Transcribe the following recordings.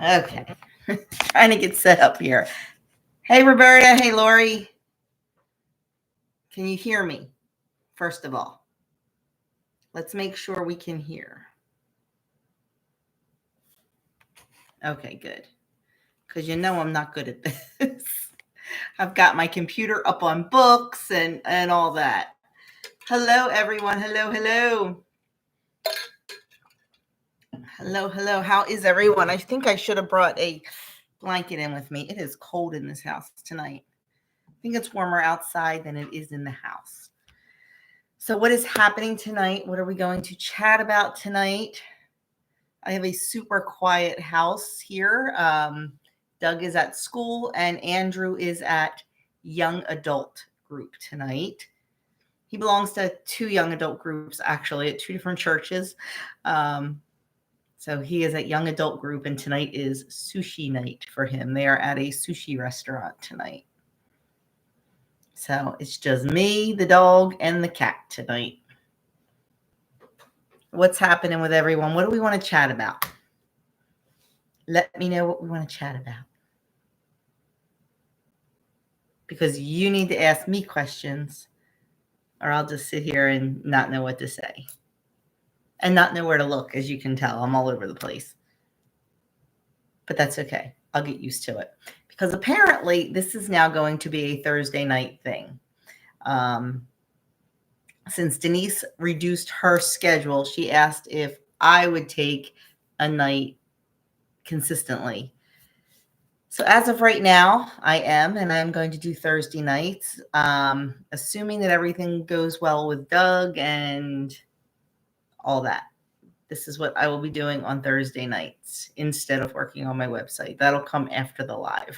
Okay. Trying to get set up here. Hey, Roberta. Hey, Lori. Can you hear me? First of all, let's make sure we can hear. Okay, good. Because you know I'm not good at this. I've got my computer up on books and all that. Hello, everyone. Hello, hello. Hello, hello. How is everyone? I think I should have brought a blanket in with me. It is cold in this house tonight. I think it's warmer outside than it is in the house. So what is happening tonight? What are we going to chat about tonight? I have a super quiet house here. Doug is at school and Andrew is at young adult group tonight. He belongs to 2 young adult groups, actually, at 2 different churches. So he is at young adult group, and tonight is sushi night for him. They are at a sushi restaurant tonight. So it's just me, the dog, and the cat tonight. What's happening with everyone? What do we want to chat about? Let me know what we want to chat about. Because you need to ask me questions, or I'll just sit here and not know what to say. And not know where to look, as you can tell. I'm all over the place. But that's okay. I'll get used to it. Because apparently this is now going to be a Thursday night thing. Since Denise reduced her schedule, she asked if I would take a night consistently. So as of right now, I am, and I'm going to do Thursday nights, assuming that everything goes well with Doug and all that. This is what I will be doing on Thursday nights instead of working on my website. That'll come after the live.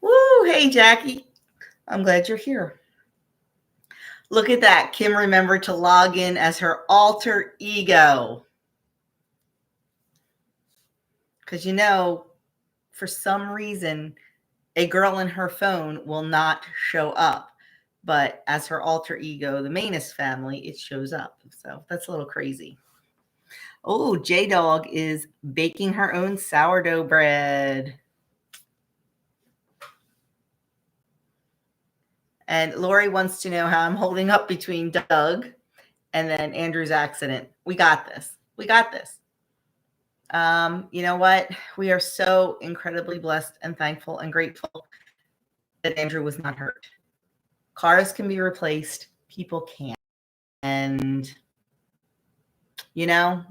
Woo! Hey, Jackie. I'm glad you're here. Look at that. Kim remembered to log in as her alter ego. Because, you know, for some reason, a girl in her phone will not show up. But as her alter ego, the Manus family, it shows up. So that's a little crazy. Oh, J-Dog is baking her own sourdough bread. And Lori wants to know how I'm holding up between Doug and then Andrew's accident. We got this. We got this. You know what? We are so incredibly blessed and thankful and grateful that Andrew was not hurt. Cars can be replaced. People can't. And, you know,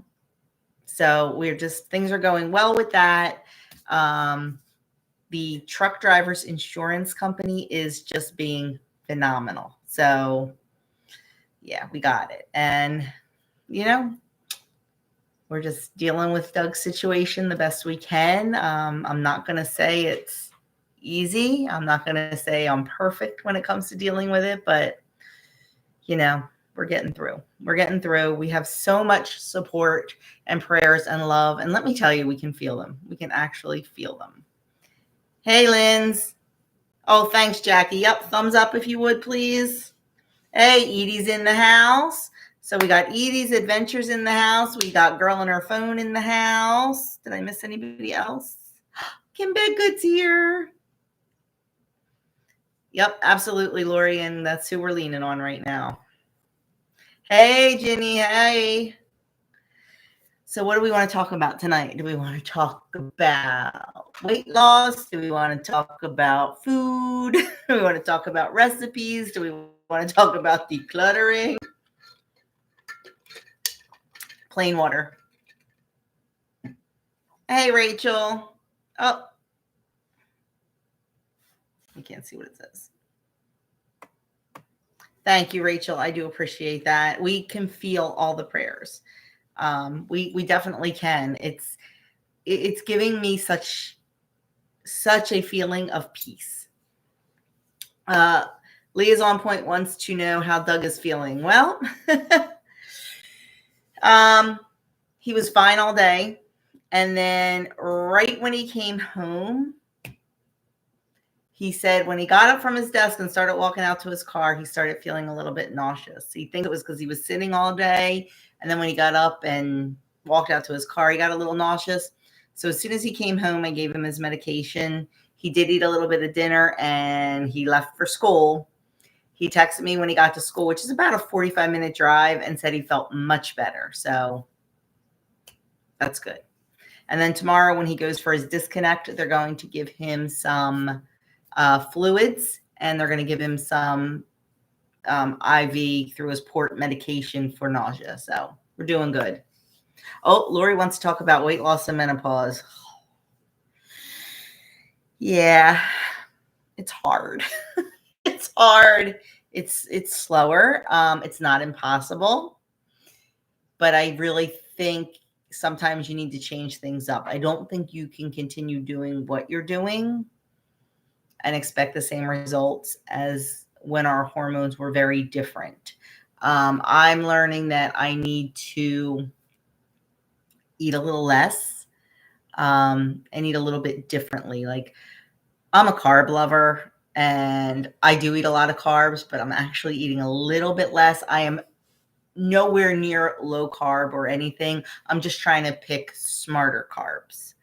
so we're just, things are going well with that. The truck driver's insurance company is just being phenomenal. So, yeah, we got it. And, you know, we're just dealing with Doug's situation the best we can. I'm not going to say it's easy. I'm not going to say I'm perfect when it comes to dealing with it, but, you know, we're getting through. We're getting through. We have so much support and prayers and love. And let me tell you, we can feel them. We can actually feel them. Hey, Linz. Oh, thanks, Jackie. Yep, thumbs up if you would, please. Hey, Edie's in the house. So we got Edie's Adventures in the house. We got Girl on Her Phone in the house. Did I miss anybody else? Kim Bedgood's here. Yep, absolutely, Lori. And that's who we're leaning on right now. Hey, Jenny. Hey. So what do we want to talk about tonight? Do we want to talk about weight loss? Do we want to talk about food? Do we want to talk about recipes? Do we want to talk about decluttering? Plain water. Hey, Rachel. Oh, you can't see what it says. Thank you, Rachel. I do appreciate that. We can feel all the prayers. We definitely can. It's giving me such a feeling of peace. Liaison Point wants to know how Doug is feeling. Well, he was fine all day. And then right when he came home, he said when he got up from his desk and started walking out to his car, he started feeling a little bit nauseous. He thinks it was because he was sitting all day. And then when he got up and walked out to his car. He got a little nauseous. So as soon as he came home, I gave him his medication. He did eat a little bit of dinner and he left for school. He texted me when he got to school, which is about a 45-minute drive, and said he felt much better. So that's good. And then tomorrow when he goes for his disconnect, they're going to give him some fluids, and they're going to give him some IV through his port medication for nausea. So we're doing good. Oh, Lori wants to talk about weight loss and menopause. Yeah, it's hard. It's hard. It's slower. It's not impossible, but I really think sometimes you need to change things up. I don't think you can continue doing what you're doing and expect the same results as when our hormones were very different. I'm learning that I need to eat a little less and eat a little bit differently. Like, I'm a carb lover and I do eat a lot of carbs, but I'm actually eating a little bit less. I am nowhere near low carb or anything. I'm just trying to pick smarter carbs.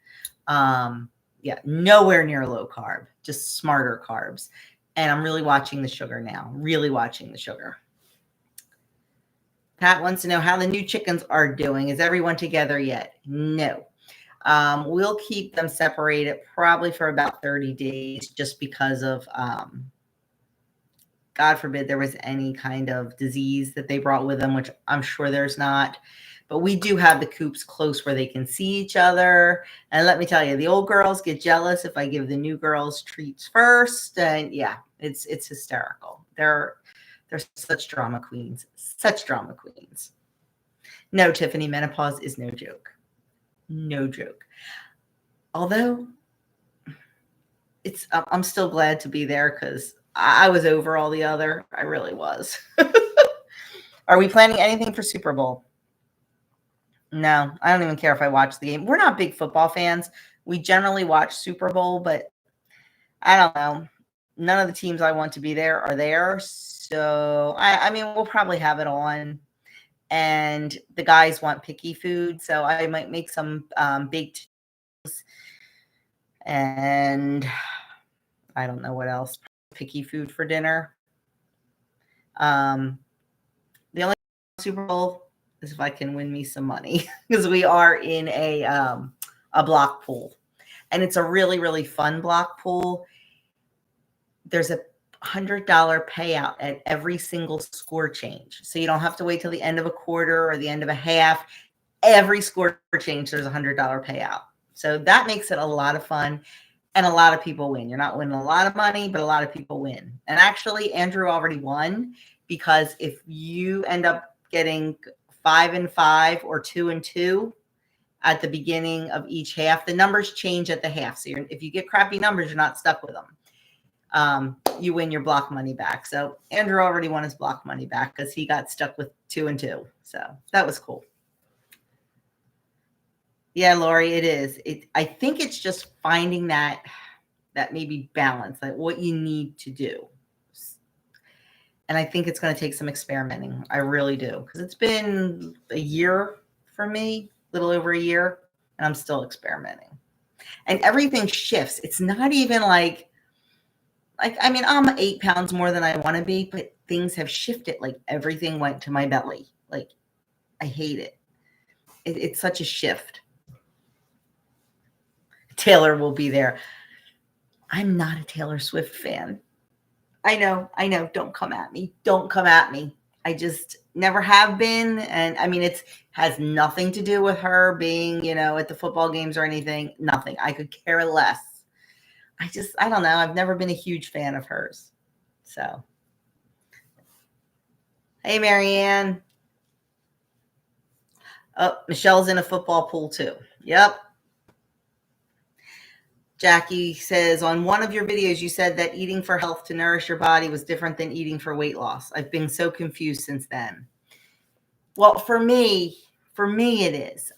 Yeah, nowhere near low carb, just smarter carbs. And I'm really watching the sugar now, really watching the sugar. Pat wants to know how the new chickens are doing. Is everyone together yet? No. We'll keep them separated probably for about 30 days just because of, God forbid there was any kind of disease that they brought with them, which I'm sure there's not. But we do have the coops close where they can see each other. And let me tell you, the old girls get jealous if I give the new girls treats first. And yeah, it's hysterical. They're such drama queens, such drama queens. No, Tiffany, menopause is no joke. No joke. Although I'm still glad to be there because I was over all the other. I really was. Are we planning anything for Super Bowl? No, I don't even care if I watch the game. We're not big football fans. We generally watch Super Bowl, but I don't know. None of the teams I want to be there are there. So, I mean, we'll probably have it on. And the guys want picky food. So I might make some baked things. And I don't know what else. Picky food for dinner. The only Super Bowl is if I can win me some money because we are in a block pool, and it's a really, really fun block pool. There's a $100 payout at every single score change. So you don't have to wait till the end of a quarter or the end of a half. Every score change, there's a $100 payout. So that makes it a lot of fun. And a lot of people win. You're not winning a lot of money, but a lot of people win. And actually, Andrew already won because if you end up getting 5 and 5 or 2 and 2 at the beginning of each half, the numbers change at the half. So if you get crappy numbers, you're not stuck with them. You win your block money back. So Andrew already won his block money back because he got stuck with 2 and 2. So that was cool. Yeah, Lori, it is. I think it's just finding that maybe balance, like what you need to do. And I think it's going to take some experimenting. I really do. Because it's been a year for me, a little over a year, and I'm still experimenting. And everything shifts. It's not even like I mean, I'm 8 pounds more than I want to be, but things have shifted. Like everything went to my belly. Like I hate it. It's such a shift. Taylor will be there. I'm not a Taylor Swift fan. I know. Don't come at me. I just never have been. And I mean, it has nothing to do with her being, at the football games or anything. Nothing. I could care less. I don't know. I've never been a huge fan of hers. So, hey, Marianne. Oh, Michelle's in a football pool too. Yep. Jackie says, on one of your videos, you said that eating for health to nourish your body was different than eating for weight loss. I've been so confused since then. Well, for me, it is.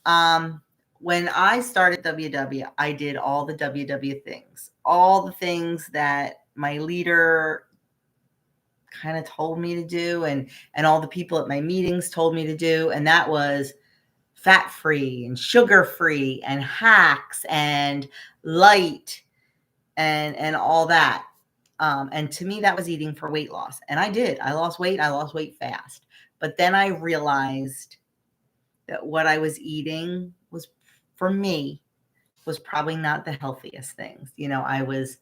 When I started WW, I did all the WW things, all the things that my leader kind of told me to do and all the people at my meetings told me to do. And that was fat-free and sugar-free and hacks and light and all that. And to me, that was eating for weight loss. And I did. I lost weight fast. But then I realized that what I was eating was, for me, was probably not the healthiest things. I was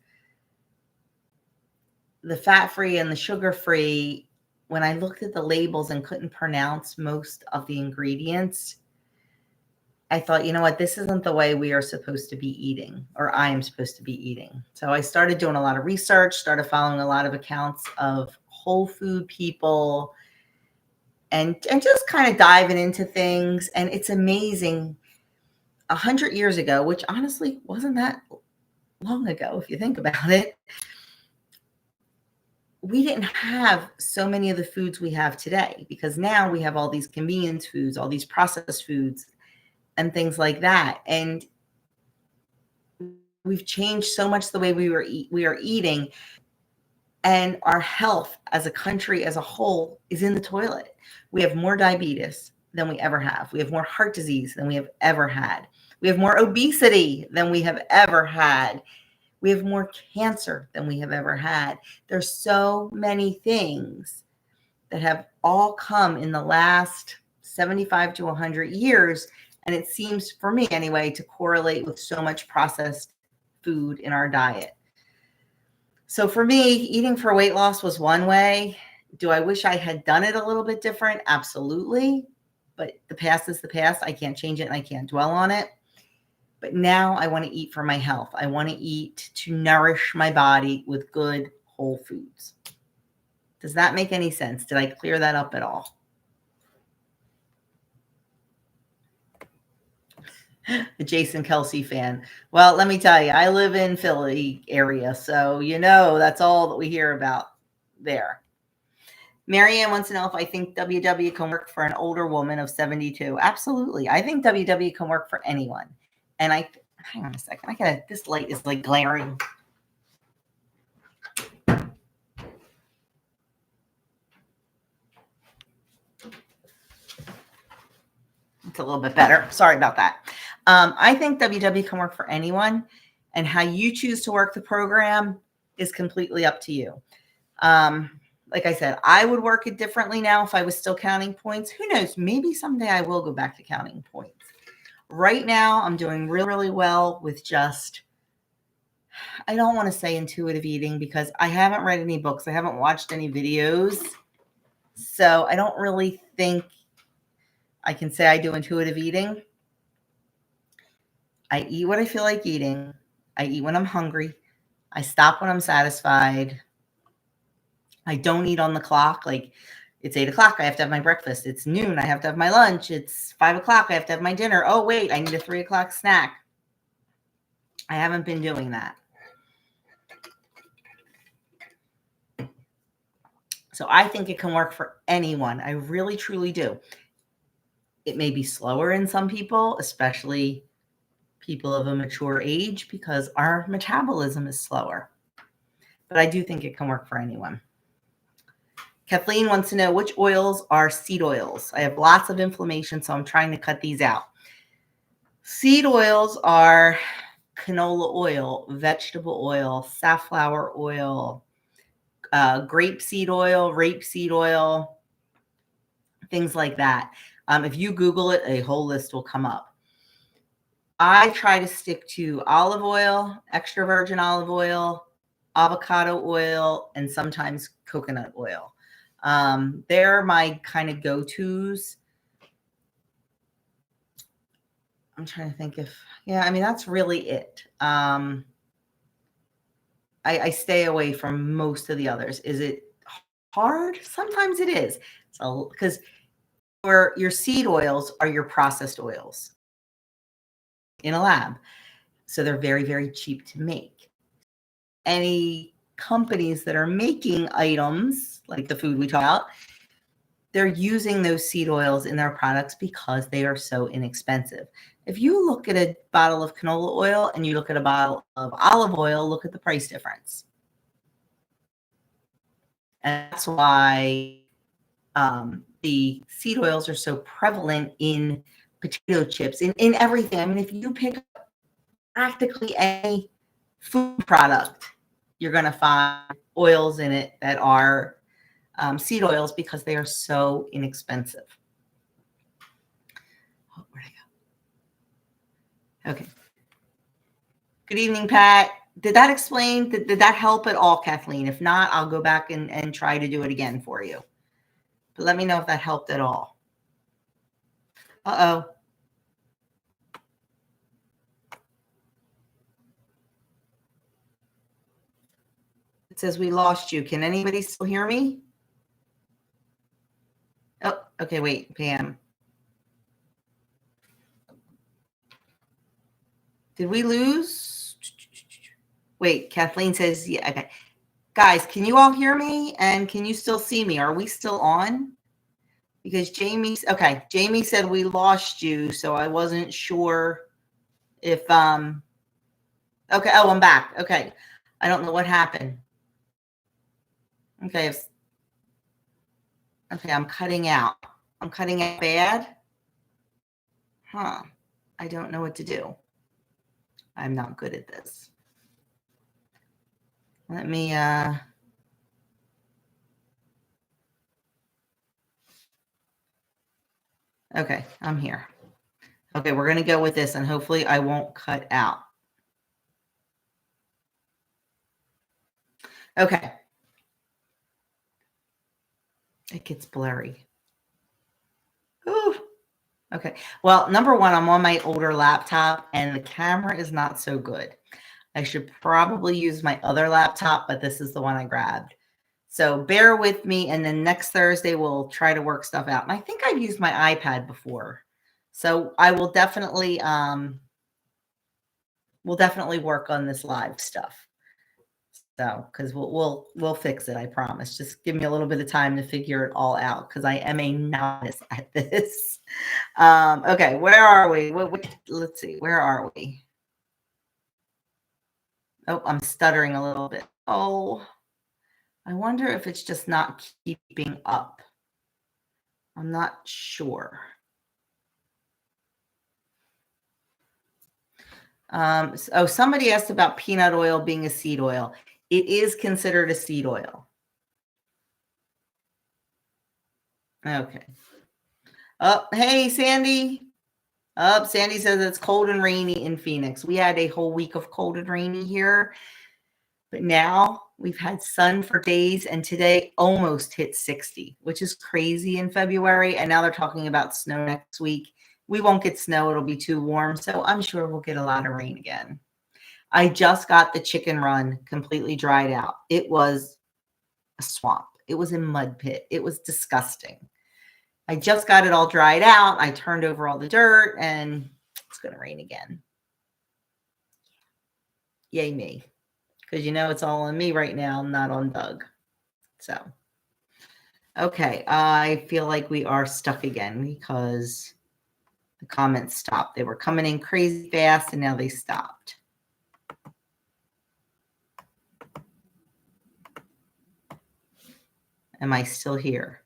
the fat-free and the sugar-free. When I looked at the labels and couldn't pronounce most of the ingredients, I thought, you know what, this isn't the way we are supposed to be eating, or I am supposed to be eating. So I started doing a lot of research, started following a lot of accounts of whole food people, and just kind of diving into things. And it's amazing. 100 years ago, which honestly wasn't that long ago, if you think about it, we didn't have so many of the foods we have today, because now we have all these convenience foods, all these processed foods, and things like that. And we've changed so much the way we are eating, and our health as a country as a whole is in the toilet. We have more diabetes than we ever have. We have more heart disease than we have ever had. We have more obesity than we have ever had. We have more cancer than we have ever had. There's so many things that have all come in the last 75 to 100 years. And it seems, for me anyway, to correlate with so much processed food in our diet. So for me, eating for weight loss was one way. Do I wish I had done it a little bit different? Absolutely. But the past is the past. I can't change it and I can't dwell on it. But now I want to eat for my health. I want to eat to nourish my body with good whole foods. Does that make any sense? Did I clear that up at all? The Jason Kelsey fan. Well, let me tell you, I live in Philly area, so that's all that we hear about there. Marianne wants to know if I think WW can work for an older woman of 72. Absolutely. I think WW can work for anyone. And hang on a second. This light is like glaring. It's a little bit better. Sorry about that. I think WW can work for anyone, and how you choose to work the program is completely up to you. Like I said, I would work it differently now if I was still counting points. Who knows? Maybe someday I will go back to counting points. Right now, I'm doing really, really well with just, I don't want to say intuitive eating, because I haven't read any books. I haven't watched any videos. So I don't really think I can say I do intuitive eating. I eat what I feel like eating. I eat when I'm hungry. I stop when I'm satisfied. I don't eat on the clock. Like, it's 8 o'clock, I have to have my breakfast. It's noon, I have to have my lunch. It's 5 o'clock, I have to have my dinner. Oh, wait, I need a 3 o'clock snack. I haven't been doing that. So I think it can work for anyone. I really, truly do. It may be slower in some people, especially people of a mature age, because our metabolism is slower. But I do think it can work for anyone. Kathleen wants to know which oils are seed oils. I have lots of inflammation, so I'm trying to cut these out. Seed oils are canola oil, vegetable oil, safflower oil, grapeseed oil, rapeseed oil, things like that. If you Google it, a whole list will come up. I try to stick to olive oil, extra virgin olive oil, avocado oil, and sometimes coconut oil. They're my kind of go-tos. I'm trying to think that's really it. I stay away from most of the others. Is it hard? Sometimes it is. So, because your seed oils are your processed oils in a lab. So they're very, very cheap to make. Any companies that are making items like the food we talk about, they're using those seed oils in their products because they are so inexpensive. If you look at a bottle of canola oil and you look at a bottle of olive oil, look at the price difference. And that's why the seed oils are so prevalent in potato chips, in everything. I mean, if you pick up practically any food product, you're going to find oils in it that are seed oils because they are so inexpensive. Oh, where'd I go? Okay. Good evening, Pat. Did that explain? Did that help at all, Kathleen? If not, I'll go back and try to do it again for you. But let me know if that helped at all. Uh-oh. It says we lost you. Can anybody still hear me? Oh, okay, wait, Pam. Did we lose? Wait, Kathleen says, yeah, okay. Guys, can you all hear me? And can you still see me? Are we still on? Because Jamie said we lost you, so I wasn't sure if, okay, oh, I'm back. Okay, I don't know what happened. Okay, okay, I'm cutting out. I'm cutting out bad. Huh, I don't know what to do. I'm not good at this. Let me, okay, I'm here. Okay, we're going to go with this, and hopefully I won't cut out. Okay. It gets blurry. Ooh. Okay. Well, number one, I'm on my older laptop, and the camera is not so good. I should probably use my other laptop, but this is the one I grabbed. So bear with me, and then next Thursday we'll try to work stuff out. And I think I've used my iPad before. So I will definitely work on this live stuff. So, because we'll fix it, I promise. Just give me a little bit of time to figure it all out, because I am a novice at this. Okay, where are we? Let's see, where are we? Oh, I'm stuttering a little bit. Oh, I wonder if it's just not keeping up. I'm not sure. So somebody asked about peanut oil being a seed oil. It is considered a seed oil. Okay. Oh, hey, Sandy. Oh, Sandy says it's cold and rainy in Phoenix. We had a whole week of cold and rainy here, but now we've had sun for days, and today almost hit 60, which is crazy in February. And now they're talking about snow next week. We won't get snow. It'll be too warm. So I'm sure we'll get a lot of rain again. I just got the chicken run completely dried out. It was a swamp. It was a mud pit. It was disgusting. I just got it all dried out. I turned over all the dirt, and it's going to rain again. Yay me. Because you know it's all on me right now, not on Doug. So, okay. I feel like we are stuck again because the comments stopped. They were coming in crazy fast, and now they stopped. Am I still here?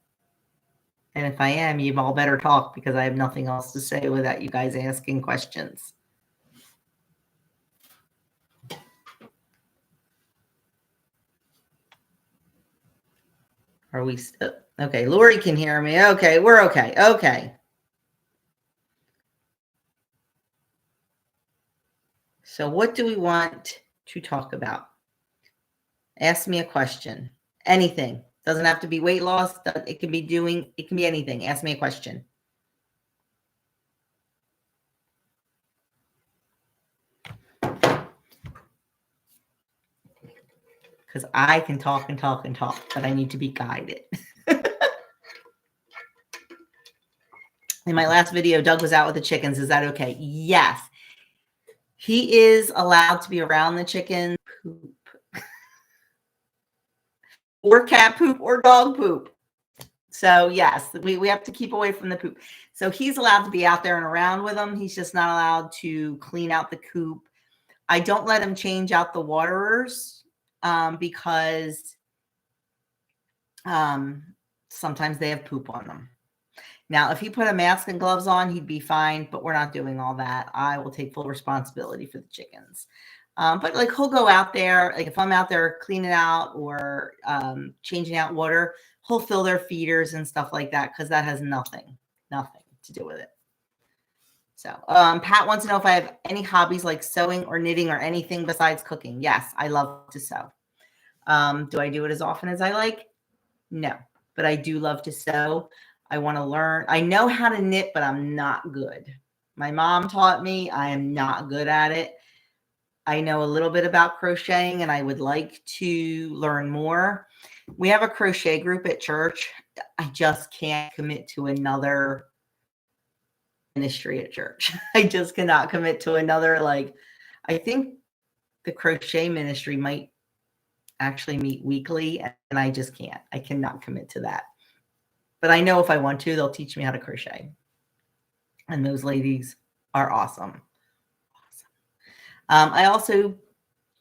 And if I am, you all better talk, because I have nothing else to say without you guys asking questions. Are we still? Okay, Lori can hear me. Okay, we're okay. Okay. So what do we want to talk about? Ask me a question. Anything. Doesn't have to be weight loss. It can be anything. Ask me a question. Because I can talk and talk and talk, but I need to be guided. In my last video, Doug was out with the chickens. Is that okay? Yes. He is allowed to be around the chicken poop. Or cat poop or dog poop. So yes, we have to keep away from the poop. So he's allowed to be out there and around with them. He's just not allowed to clean out the coop. I don't let him change out the waterers because sometimes they have poop on them. Now, if he put a mask and gloves on, he'd be fine, but we're not doing all that. I will take full responsibility for the chickens. But like he'll go out there, like if I'm out there cleaning out or changing out water, he'll fill their feeders and stuff like that because that has nothing to do with it. So Pat wants to know if I have any hobbies like sewing or knitting or anything besides cooking. Yes, I love to sew. Do I do it as often as I like? No, but I do love to sew. I want to learn. I know how to knit, but I'm not good. My mom taught me. I am not good at it. I know a little bit about crocheting and I would like to learn more. We have a crochet group at church. I just can't commit to another ministry at church. I just cannot commit to another. Like, I think the crochet ministry might actually meet weekly and I just can't. I cannot commit to that. But I know if I want to, they'll teach me how to crochet. And those ladies are awesome. I also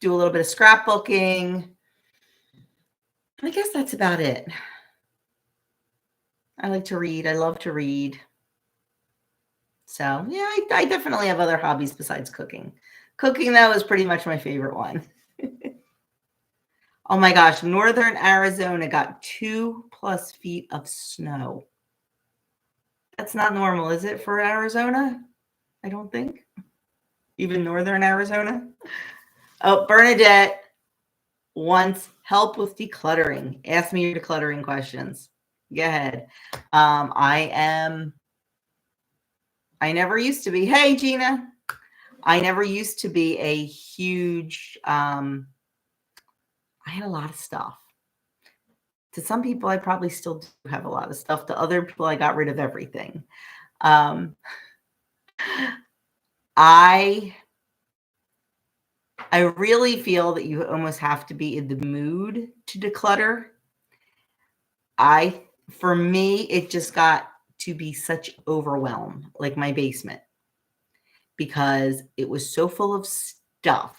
do a little bit of scrapbooking. I guess that's about it. I like to read. I love to read. So, yeah, I definitely have other hobbies besides cooking. Cooking, though, is pretty much my favorite one. Oh, my gosh. Northern Arizona got 2+ feet of snow. That's not normal, is it, for Arizona? I don't think. Even Northern Arizona. Oh, Bernadette wants help with decluttering. Ask me your decluttering questions. Go ahead. I never used to be. Hey, Gina. I never used to be a huge, I had a lot of stuff. To some people, I probably still do have a lot of stuff. To other people, I got rid of everything. I really feel that you almost have to be in the mood to declutter. For me, it just got to be such overwhelm, like my basement, because it was so full of stuff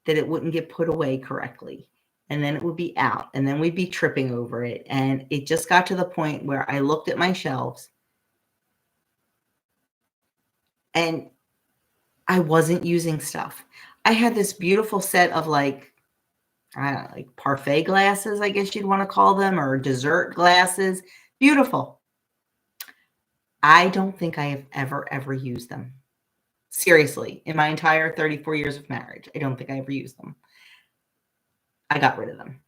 that it wouldn't get put away correctly. And then it would be out, and then we'd be tripping over it. And it just got to the point where I looked at my shelves and I wasn't using stuff. I had this beautiful set of like parfait glasses, I guess you'd want to call them, or dessert glasses. Beautiful. I don't think I have ever used them. Seriously, in my entire 34 years of marriage, I don't think I ever used them. I got rid of them.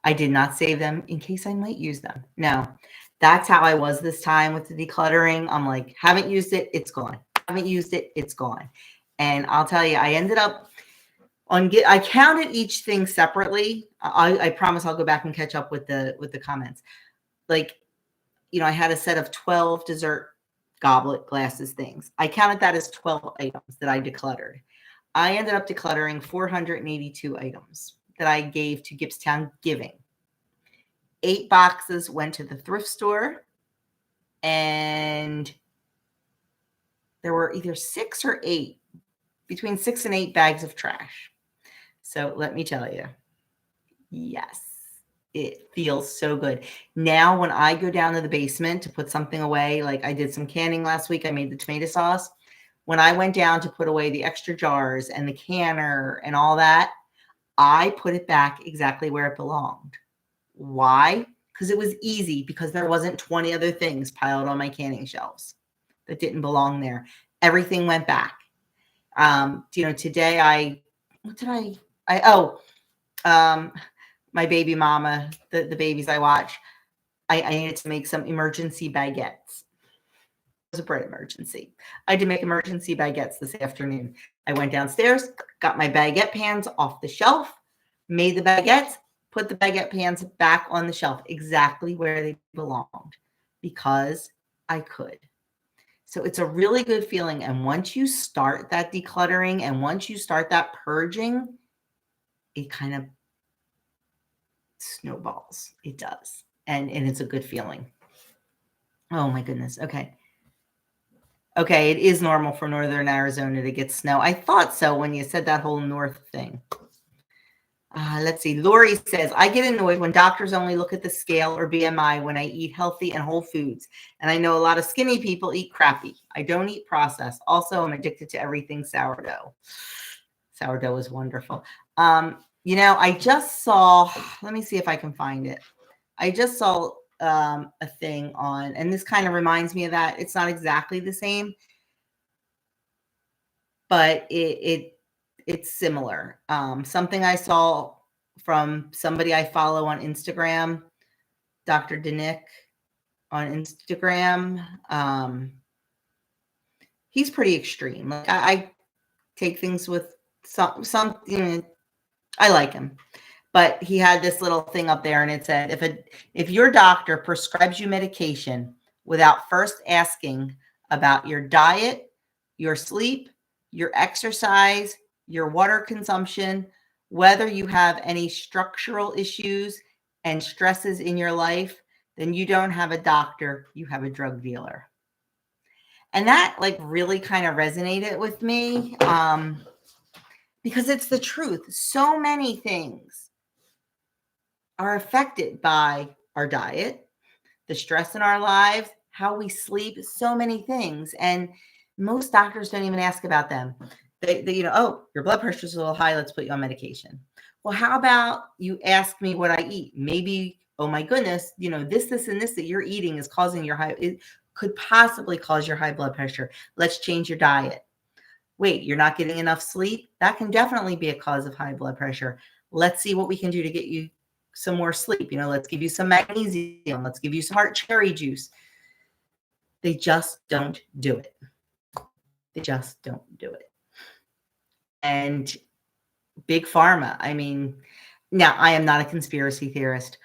I did not save them in case I might use them. No, that's how I was this time with the decluttering. I'm like, haven't used it, it's gone. Haven't used it, it's gone. And I'll tell you, I ended up I counted each thing separately. I promise I'll go back and catch up with the comments. Like, I had a set of 12 dessert goblet glasses things. I counted that as 12 items that I decluttered. I ended up decluttering 482 items that I gave to Gibbstown Giving. 8 boxes went to the thrift store, and there were either 6 or 8, between 6 and 8 bags of trash. So let me tell you, yes, it feels so good. Now, when I go down to the basement to put something away, like I did some canning last week, I made the tomato sauce. When I went down to put away the extra jars and the canner and all that, I put it back exactly where it belonged. Why? Because it was easy, because there wasn't 20 other things piled on my canning shelves that didn't belong there. Everything went back. Today my baby mama, the babies I watch, I needed to make some emergency baguettes. It was a bread emergency. I had to make emergency baguettes this afternoon. I went downstairs, got my baguette pans off the shelf, made the baguettes, put the baguette pans back on the shelf exactly where they belonged, because I could. So it's a really good feeling. And once you start that decluttering and once you start that purging, it kind of snowballs. It does. And it's a good feeling. Oh my goodness. Okay. Okay. It is normal for Northern Arizona to get snow. I thought so when you said that whole north thing. Let's see. Lori says, I get annoyed when doctors only look at the scale or BMI when I eat healthy and whole foods. And I know a lot of skinny people eat crappy. I don't eat processed. Also, I'm addicted to everything sourdough. Sourdough is wonderful. I just saw, let me see if I can find it. I just saw a thing on, and this kind of reminds me of that. It's not exactly the same, but it's similar. Something I saw from somebody I follow on Instagram, Dr. Denick on Instagram. He's pretty extreme. Like I take things with some, I like him, but he had this little thing up there and it said, if your doctor prescribes you medication without first asking about your diet, your sleep, your exercise, your water consumption, whether you have any structural issues and stresses in your life, then you don't have a doctor, you have a drug dealer. And that really kind of resonated with me because it's the truth. So many things are affected by our diet, the stress in our lives, how we sleep, so many things. And most doctors don't even ask about them. They oh, your blood pressure is a little high. Let's put you on medication. Well, how about you ask me what I eat? Maybe, oh my goodness, this, and this that you're eating is causing your high, it could possibly cause your high blood pressure. Let's change your diet. Wait, you're not getting enough sleep? That can definitely be a cause of high blood pressure. Let's see what we can do to get you some more sleep. Let's give you some magnesium. Let's give you some heart cherry juice. They just don't do it. They just don't do it. And big pharma. I mean, now I am not a conspiracy theorist.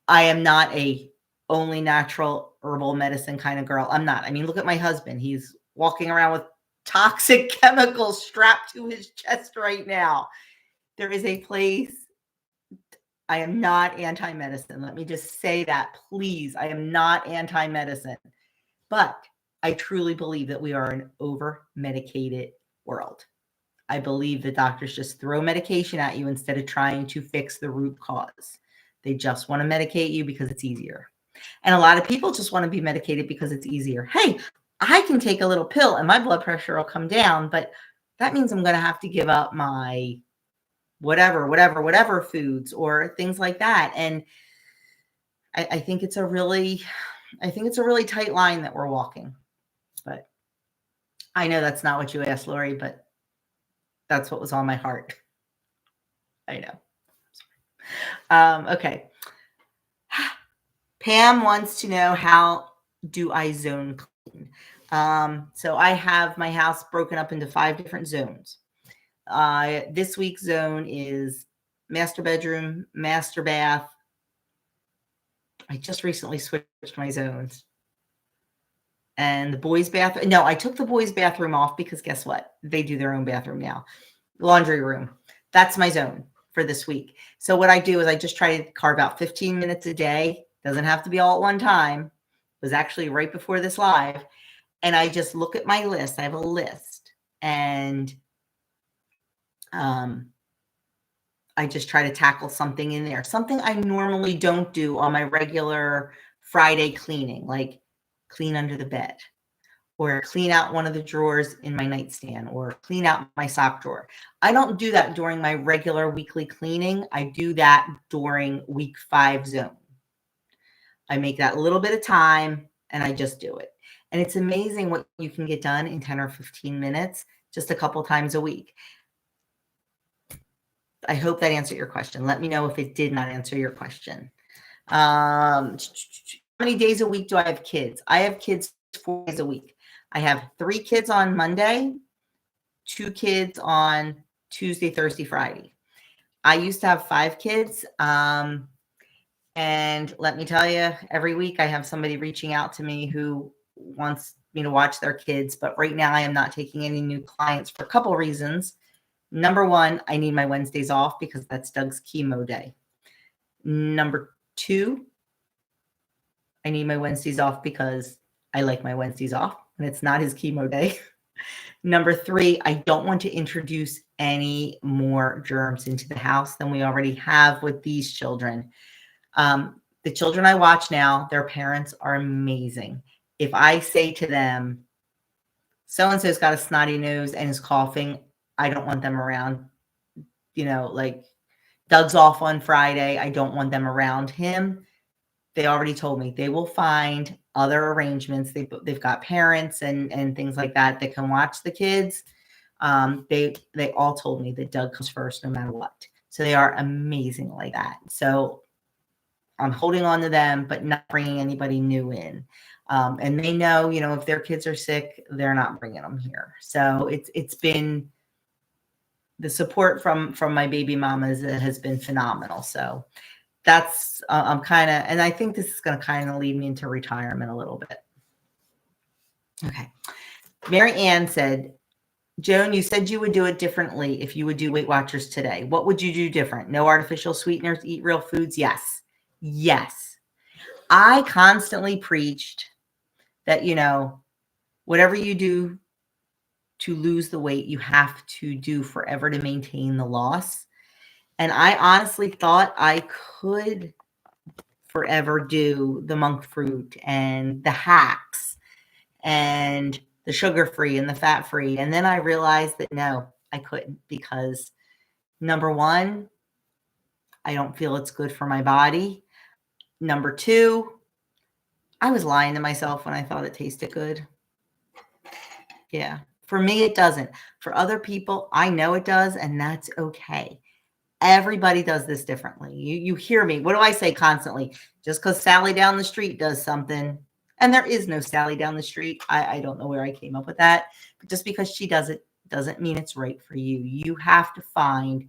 I am not a only natural herbal medicine kind of girl. I'm not. I mean, look at my husband. He's walking around with toxic chemicals strapped to his chest right now. There is a place. I am not anti-medicine. Let me just say that, please. I am not anti-medicine. But I truly believe that we are an over-medicated world. I believe that doctors just throw medication at you instead of trying to fix the root cause. They just want to medicate you because it's easier. And a lot of people just want to be medicated because it's easier. Hey, I can take a little pill and my blood pressure will come down, but that means I'm going to have to give up my whatever foods or things like that. And I think it's a really tight line that we're walking. But I know that's not what you asked, Lori, but that's what was on my heart. I know. Okay. Pam wants to know, how do I zone clean? So I have my house broken up into 5 different zones. This week's zone is master bedroom, master bath. I just recently switched my zones. And the boys' bathroom. No, I took the boys' bathroom off because guess what? They do their own bathroom now. Laundry room. That's my zone for this week. So what I do is I just try to carve out 15 minutes a day. Doesn't have to be all at one time. It was actually right before this live. And I just look at my list. I have a list. And I just try to tackle something in there. Something I normally don't do on my regular Friday cleaning, like clean under the bed, or clean out one of the drawers in my nightstand, or clean out my sock drawer. I don't do that during my regular weekly cleaning. I do that during week 5 zone. I make that a little bit of time and I just do it. And it's amazing what you can get done in 10 or 15 minutes, just a couple times a week. I hope that answered your question. Let me know if it did not answer your question. How many days a week do I have kids? I have kids 4 days a week. I have 3 kids on Monday, 2 kids on Tuesday, Thursday, Friday. I used to have 5 kids. And let me tell you, every week I have somebody reaching out to me who wants me to watch their kids. But right now I am not taking any new clients for a couple of reasons. Number 1, I need my Wednesdays off because that's Doug's chemo day. Number 2, I need my Wednesdays off because I like my Wednesdays off and it's not his chemo day. Number 3, I don't want to introduce any more germs into the house than we already have with these children. The children I watch now, their parents are amazing. If I say to them, so-and-so's got a snotty nose and is coughing, I don't want them around. Like Doug's off on Friday, I don't want them around him. They already told me they will find other arrangements. They've got parents and things like that that can watch the kids. They all told me that Doug comes first no matter what. So they are amazing like that. So I'm holding on to them, but not bringing anybody new in. And they know, if their kids are sick, they're not bringing them here. So it's been the support from my baby mamas has been phenomenal. So that's I'm kind of, and I think this is going to kind of lead me into retirement a little bit. Okay. Mary Ann said, Joan, you said you would do it differently if you would do Weight Watchers today. What would you do different? No artificial sweeteners, eat real foods? Yes. Yes. I constantly preached that, whatever you do to lose the weight, you have to do forever to maintain the loss. And I honestly thought I could forever do the monk fruit and the hacks and the sugar-free and the fat-free. And then I realized that no, I couldn't, because number 1, I don't feel it's good for my body. Number 2, I was lying to myself when I thought it tasted good. Yeah. For me, it doesn't. For other people, I know it does, and that's okay. Everybody does this differently. You hear me. What do I say constantly? Just because Sally down the street does something, and there is no Sally down the street. I don't know where I came up with that. But just because she does it doesn't mean it's right for you. You have to find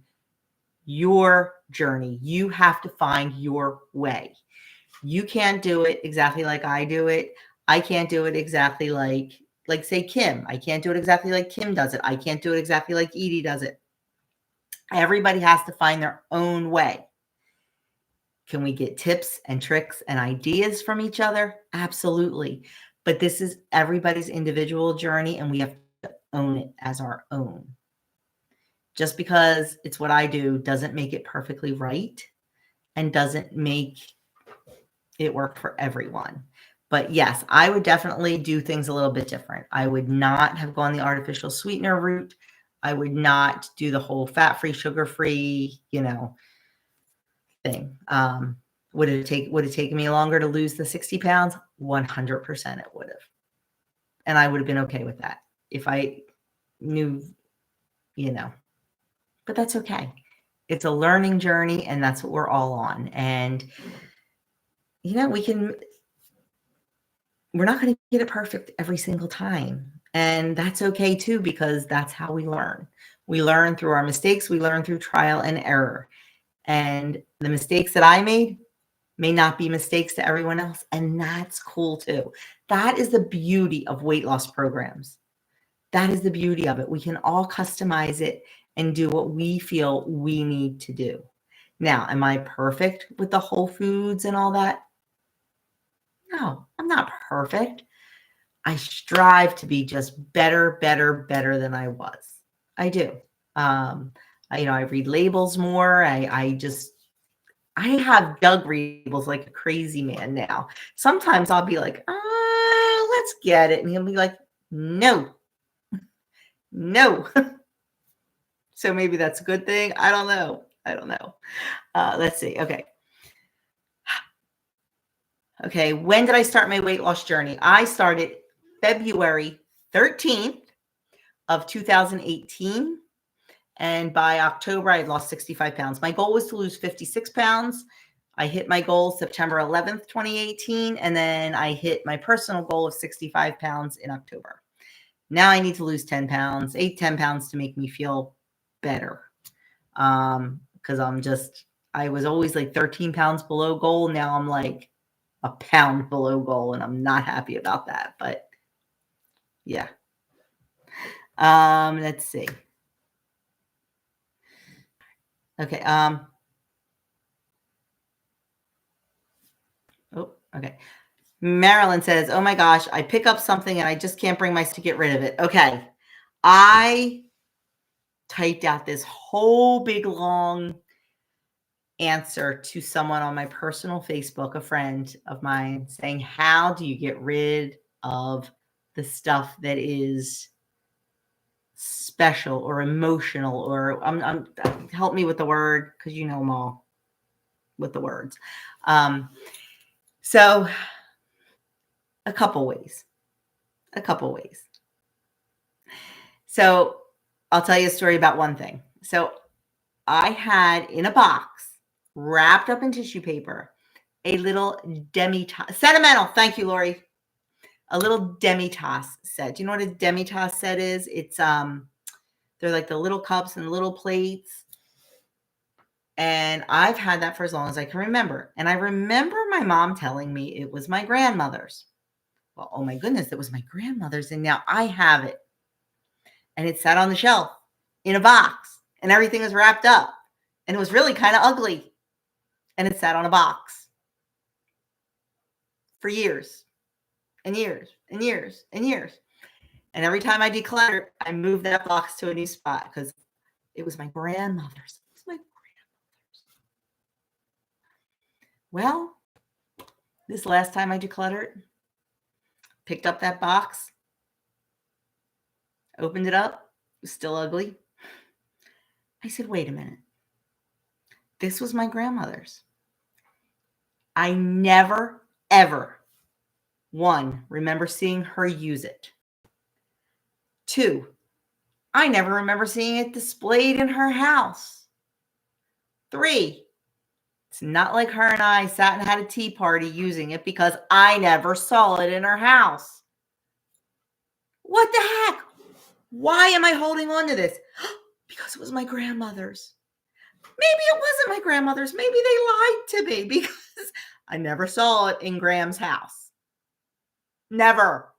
your journey. You have to find your way. You can't do it exactly like I do it. I can't do it exactly like say Kim. I can't do it exactly like Kim does it. I can't do it exactly like Edie does it. Everybody has to find their own way. Can we get tips and tricks and ideas from each other? Absolutely. But this is everybody's individual journey, and we have to own it as our own. Just because it's what I do doesn't make it perfectly right and doesn't make it work for everyone. But yes, I would definitely do things a little bit different. I would not have gone the artificial sweetener route. I would not do the whole fat-free, sugar-free, thing. Would it taken me longer to lose the 60 pounds? 100% it would have. And I would have been okay with that if I knew, but that's okay. It's a learning journey, and that's what we're all on. And, we're not going to get it perfect every single time. And that's okay too, because that's how we learn. We learn through our mistakes. We learn through trial and error. And the mistakes that I made may not be mistakes to everyone else. And that's cool too. That is the beauty of weight loss programs. That is the beauty of it. We can all customize it and do what we feel we need to do. Now, am I perfect with the whole foods and all that? No, I'm not perfect. I strive to be just better than I was. I do. I read labels more. I have Doug read labels like a crazy man now. Sometimes I'll be like, let's get it. And he'll be like, no. So maybe that's a good thing. I don't know. Let's see. Okay. When did I start my weight loss journey? I started February 13th of 2018. And by October, I had lost 65 pounds. My goal was to lose 56 pounds. I hit my goal September 11th, 2018. And then I hit my personal goal of 65 pounds in October. Now I need to lose 10 pounds, 10 pounds to make me feel better. Because I was always like 13 pounds below goal. Now I'm like a pound below goal, and I'm not happy about that. But yeah. Let's see. Okay. Okay. Marilyn says, oh my gosh, I pick up something and I just can't bring myself to get rid of it. Okay. I typed out this whole big long answer to someone on my personal Facebook, a friend of mine, saying, how do you get rid of the stuff that is special or emotional, or help me with the word, because you know them all with the words. So a couple ways. So I'll tell you a story about one thing. So I had in a box, wrapped up in tissue paper, a little demi-tasse, sentimental. Thank you, Lori. A little demi-tasse set. Do you know what a demi-tasse set is? It's they're like the little cups and little plates. And I've had that for as long as I can remember. And I remember my mom telling me it was my grandmother's. Well, oh my goodness, it was my grandmother's, and now I have it. And it sat on the shelf in a box, and everything was wrapped up. And it was really kind of ugly. And it sat on a box for years and years and years and years. And every time I decluttered, I moved that box to a new spot because it was my grandmother's. It was my grandmother's. Well, this last time I decluttered, picked up that box, opened it up, it was still ugly. I said, wait a minute. This was my grandmother's. I never, ever, one, remember seeing her use it. Two, I never remember seeing it displayed in her house. Three, it's not like her and I sat and had a tea party using it because I never saw it in her house. What the heck? Why am I holding on to this? Because it was my grandmother's. Maybe it wasn't my grandmother's. Maybe they lied to me because I never saw it in Graham's house. Never.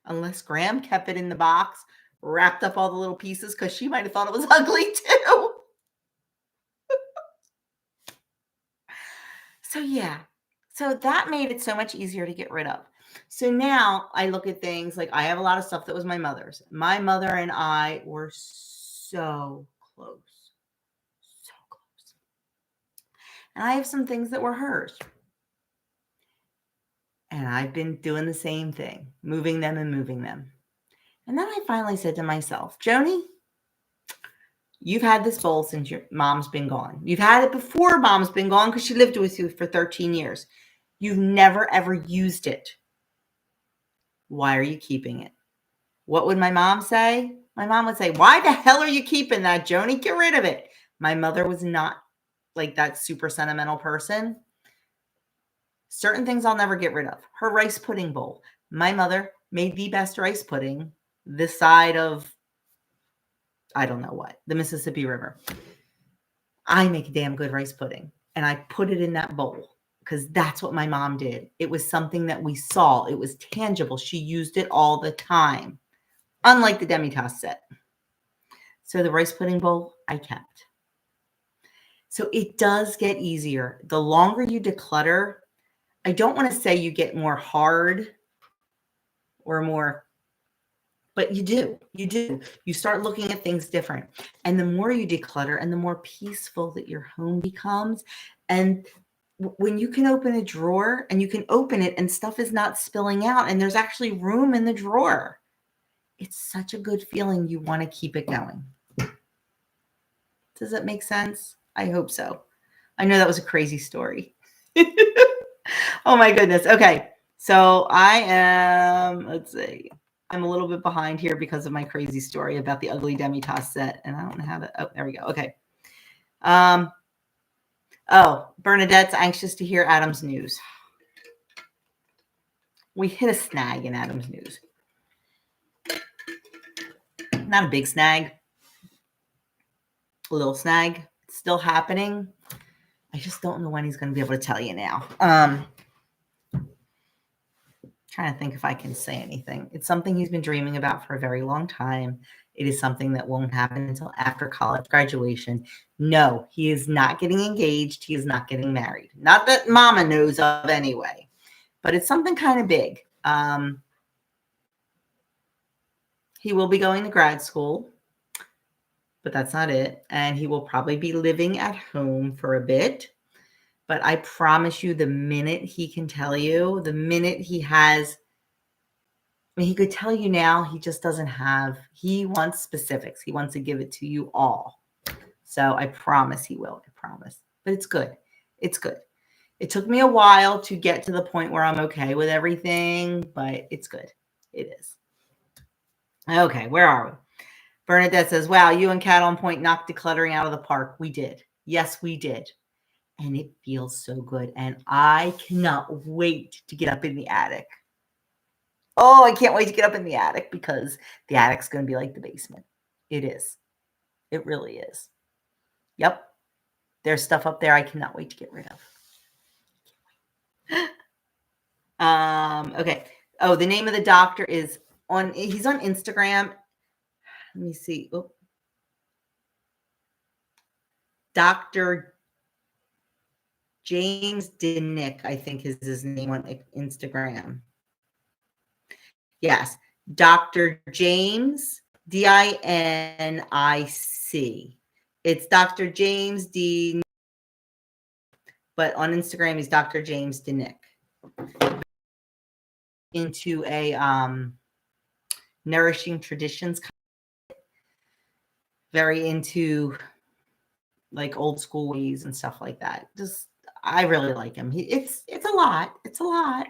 Unless Graham kept it in the box, wrapped up all the little pieces because she might have thought it was ugly too. So yeah. So that made it so much easier to get rid of. So now I look at things like I have a lot of stuff that was my mother's. My mother and I were so close. So close. And I have some things that were hers. And I've been doing the same thing, moving them and moving them. And then I finally said to myself, Joni, you've had this bowl since your mom's been gone. You've had it before mom's been gone because she lived with you for 13 years. You've never, ever used it. Why are you keeping it? What would my mom say? My mom would say, why the hell are you keeping that, Joni? Get rid of it. My mother was not like that super sentimental person. Certain things I'll never get rid of. Her rice pudding bowl. My mother made the best rice pudding this side of, I don't know what, the Mississippi River. I make a damn good rice pudding. And I put it in that bowl because that's what my mom did. It was something that we saw. It was tangible. She used it all the time. Unlike the demi-tasse set. So the rice pudding bowl, I kept. So it does get easier. The longer you declutter, I don't want to say you get more hard or more, but you do. You do. You start looking at things different. And the more you declutter and the more peaceful that your home becomes. And when you can open a drawer and you can open it and stuff is not spilling out and there's actually room in the drawer, it's such a good feeling. You want to keep it going. Does that make sense? I hope so. I know that was a crazy story. Oh my goodness. Okay. So I am, let's see. I'm a little bit behind here because of my crazy story about the ugly demi-tasse set. And I don't know how to, oh, there we go. Okay. Oh, Bernadette's anxious to hear Adam's news. We hit a snag in Adam's news. Not a big snag. A little snag. It's still happening. I just don't know when he's going to be able to tell you now. Trying to think if I can say anything. It's something he's been dreaming about for a very long time. It is something that won't happen until after college graduation. No, he is not getting engaged. He is not getting married. Not that mama knows of anyway, but it's something kind of big. He will be going to grad school, but that's not it. And he will probably be living at home for a bit. But I promise you, the minute he can tell you, the minute he has, I mean, he could tell you now, he just doesn't have, he wants specifics. He wants to give it to you all. So I promise he will. I promise. But it's good. It's good. It took me a while to get to the point where I'm okay with everything, but it's good. It is. Okay, where are we? Bernadette says, wow, you and Cat on Point knocked decluttering out of the park. We did. Yes, we did. And it feels so good. And I cannot wait to get up in the attic. Oh, I can't wait to get up in the attic because the attic's going to be like the basement. It is. It really is. Yep. There's stuff up there I cannot wait to get rid of. Okay. Oh, the name of the doctor is he's on Instagram. Let me see. Oh. Dr. James Dinick, I think is his name on Instagram. Yes. Dr. James, Dinic. It's Dr. James D. But on Instagram, he's Dr. James Dinick. Into a nourishing traditions, very into like old school ways and stuff like that. Just I really like him. It's a lot. It's a lot,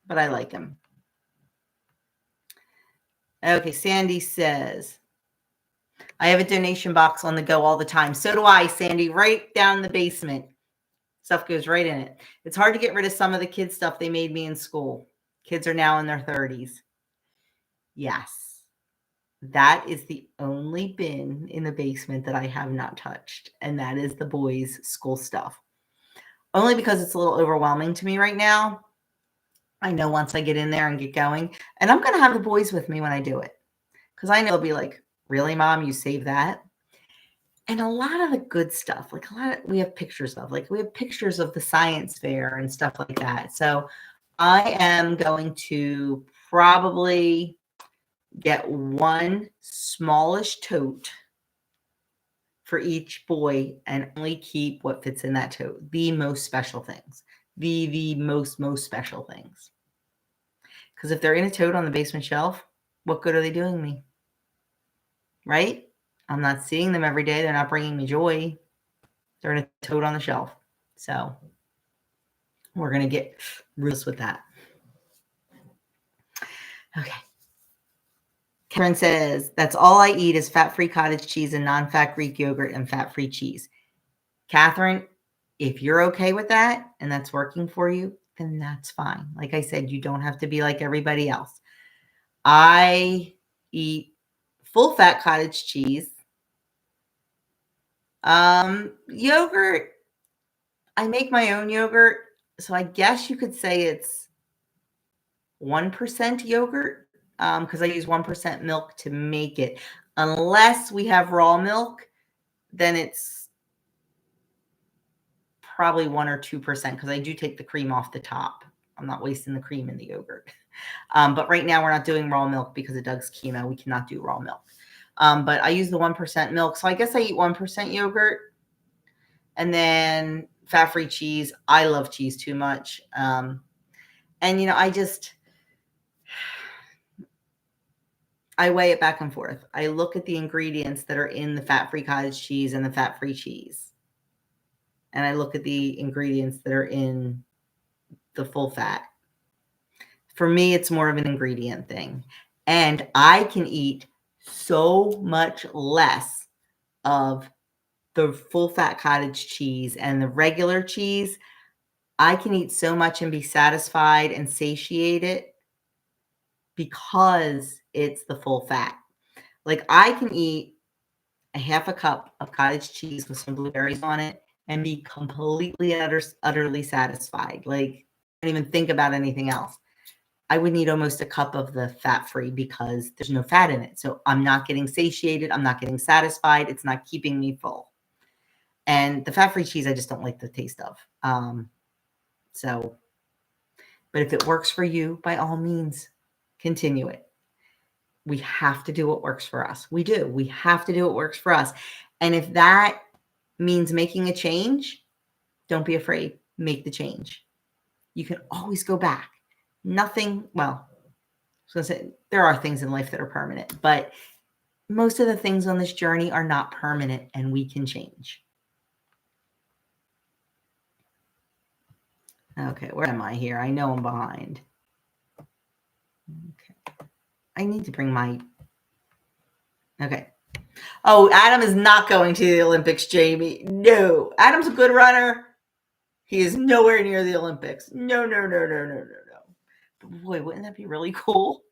but I like him. Okay, Sandy says, I have a donation box on the go all the time. So do I, Sandy, right down the basement. Stuff goes right in it. It's hard to get rid of some of the kids' stuff they made me in school. Kids are now in their 30s. Yes. That is the only bin in the basement that I have not touched. And that is the boys' school stuff. Only because it's a little overwhelming to me right now. I know once I get in there and get going, and I'm going to have the boys with me when I do it. Because I know they'll be like, really, Mom, you save that? And a lot of the good stuff, like we have pictures of, the science fair and stuff like that. So I am going to probably get one smallish tote for each boy and only keep what fits in that tote. The most special things. The most special things. Because if they're in a tote on the basement shelf, what good are they doing me? Right? I'm not seeing them every day. They're not bringing me joy. They're in a tote on the shelf. So we're going to get ruthless with that. Okay. Karen says, that's all I eat is fat-free cottage cheese and non-fat Greek yogurt and fat-free cheese. Catherine, if you're okay with that and that's working for you, then that's fine. Like I said, you don't have to be like everybody else. I eat full-fat cottage cheese. Yogurt, I make my own yogurt. So I guess you could say it's 1% yogurt because I use 1% milk to make it. Unless we have raw milk, then it's probably 1 or 2% because I do take the cream off the top. I'm not wasting the cream in the yogurt. But right now we're not doing raw milk because of Doug's chemo. We cannot do raw milk. But I use the 1% milk. So I guess I eat 1% yogurt. And then fat-free cheese. I love cheese too much. And, I weigh it back and forth. I look at the ingredients that are in the fat-free cottage cheese and the fat-free cheese. And I look at the ingredients that are in the full fat. For me, it's more of an ingredient thing. And I can eat so much less of the full fat cottage cheese and the regular cheese. I can eat so much and be satisfied and satiated because it's the full fat. Like I can eat a half a cup of cottage cheese with some blueberries on it and be completely utterly satisfied. Like I don't even think about anything else. I would need almost a cup of the fat-free because there's no fat in it. So I'm not getting satiated. I'm not getting satisfied. It's not keeping me full. And the fat-free cheese, I just don't like the taste of. But if it works for you, by all means, continue it. We have to do what works for us. We do. We have to do what works for us. And if that means making a change, don't be afraid. Make the change. You can always go back. Nothing, well, I was going to say, there are things in life that are permanent, but most of the things on this journey are not permanent, and we can change. Okay, where am I here? I know I'm behind. Okay. I need to bring my... Okay. Oh, Adam is not going to the Olympics, Jamie. No. Adam's a good runner. He is nowhere near the Olympics. No. But boy, wouldn't that be really cool?